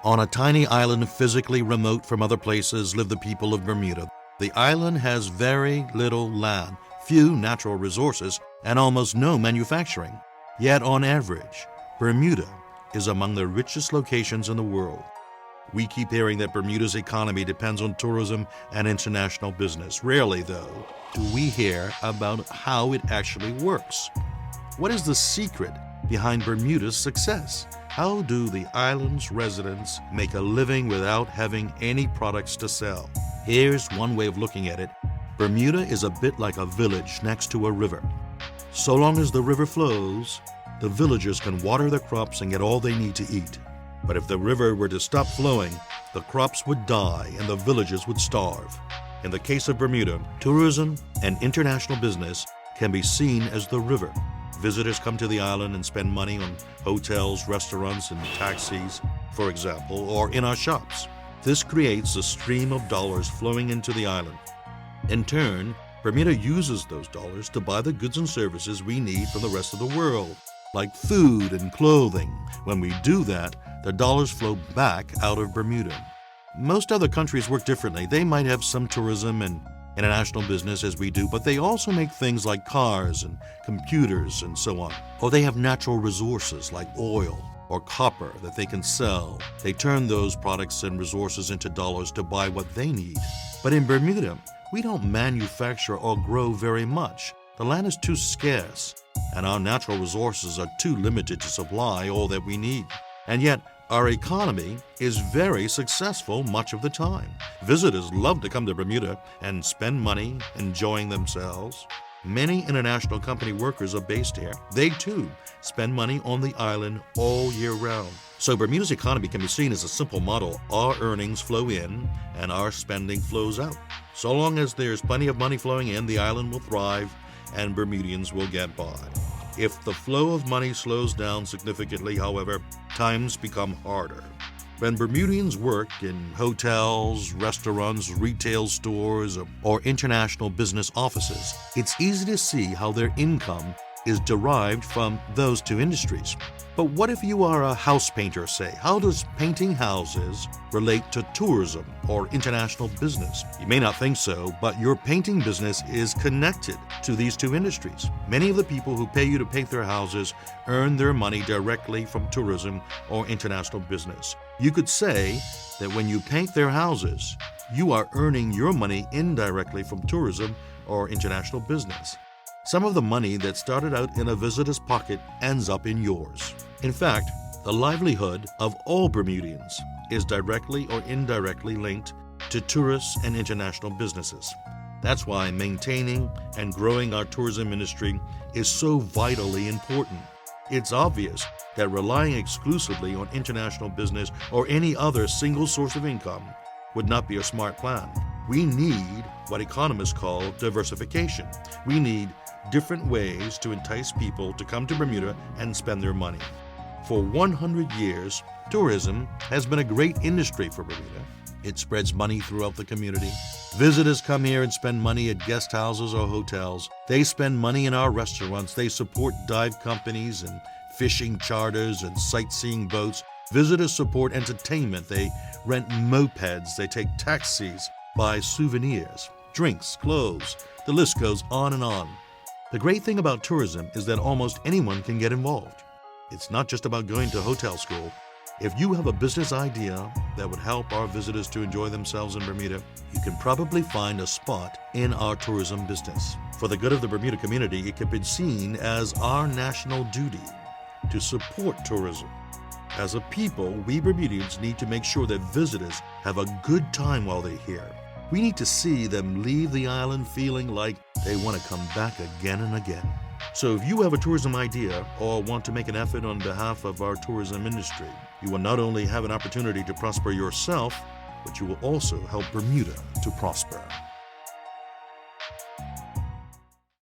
On a tiny island physically remote from other places live the people of Bermuda. The island has very little land, few natural resources, and almost no manufacturing. Yet on average, Bermuda is among the richest locations in the world. We keep hearing that Bermuda's economy depends on tourism and international business. Rarely, though, do we hear about how it actually works. What is the secret behind Bermuda's success? How do the island's residents make a living without having any products to sell? Here's one way of looking at it. Bermuda is a bit like a village next to a river. So long as the river flows, the villagers can water their crops and get all they need to eat. But if the river were to stop flowing, the crops would die and the villagers would starve. In the case of Bermuda, tourism and international business can be seen as the river. Visitors come to the island and spend money on hotels, restaurants, and taxis, for example, or in our shops. This creates a stream of dollars flowing into the island. In turn, Bermuda uses those dollars to buy the goods and services we need from the rest of the world, like food and clothing. When we do that, the dollars flow back out of Bermuda. Most other countries work differently. They might have some tourism and international business as we do, but they also make things like cars and computers and so on. Or they have natural resources like oil or copper that they can sell. They turn those products and resources into dollars to buy what they need. But in Bermuda, we don't manufacture or grow very much. The land is too scarce, and our natural resources are too limited to supply all that we need. And yet, our economy is very successful much of the time. Visitors love to come to Bermuda and spend money enjoying themselves. Many international company workers are based here. They too spend money on the island all year round. So Bermuda's economy can be seen as a simple model. Our earnings flow in and our spending flows out. So long as there's plenty of money flowing in, the island will thrive and Bermudians will get by. If the flow of money slows down significantly, however, times become harder. When Bermudians work in hotels, restaurants, retail stores, or international business offices, it's easy to see how their income is derived from those two industries. But what if you are a house painter, say? How does painting houses relate to tourism or international business? You may not think so, but your painting business is connected to these two industries. Many of the people who pay you to paint their houses earn their money directly from tourism or international business. You could say that when you paint their houses, you are earning your money indirectly from tourism or international business. Some of the money that started out in a visitor's pocket ends up in yours. In fact, the livelihood of all Bermudians is directly or indirectly linked to tourists and international businesses. That's why maintaining and growing our tourism industry is so vitally important. It's obvious that relying exclusively on international business or any other single source of income would not be a smart plan. We need what economists call diversification. We need different ways to entice people to come to Bermuda and spend their money. For 100 years, tourism has been a great industry for Bermuda. It spreads money throughout the community. Visitors come here and spend money at guest houses or hotels. They spend money in our restaurants. They support dive companies and fishing charters and sightseeing boats. Visitors support entertainment. They rent mopeds. They take taxis, buy souvenirs, drinks, clothes. The list goes on and on. The great thing about tourism is that almost anyone can get involved. It's not just about going to hotel school. If you have a business idea that would help our visitors to enjoy themselves in Bermuda, you can probably find a spot in our tourism business. For the good of the Bermuda community, it can be seen as our national duty to support tourism. As a people, we Bermudians need to make sure that visitors have a good time while they're here. We need to see them leave the island feeling like they want to come back again and again. So if you have a tourism idea or want to make an effort on behalf of our tourism industry, you will not only have an opportunity to prosper yourself, but you will also help Bermuda to prosper.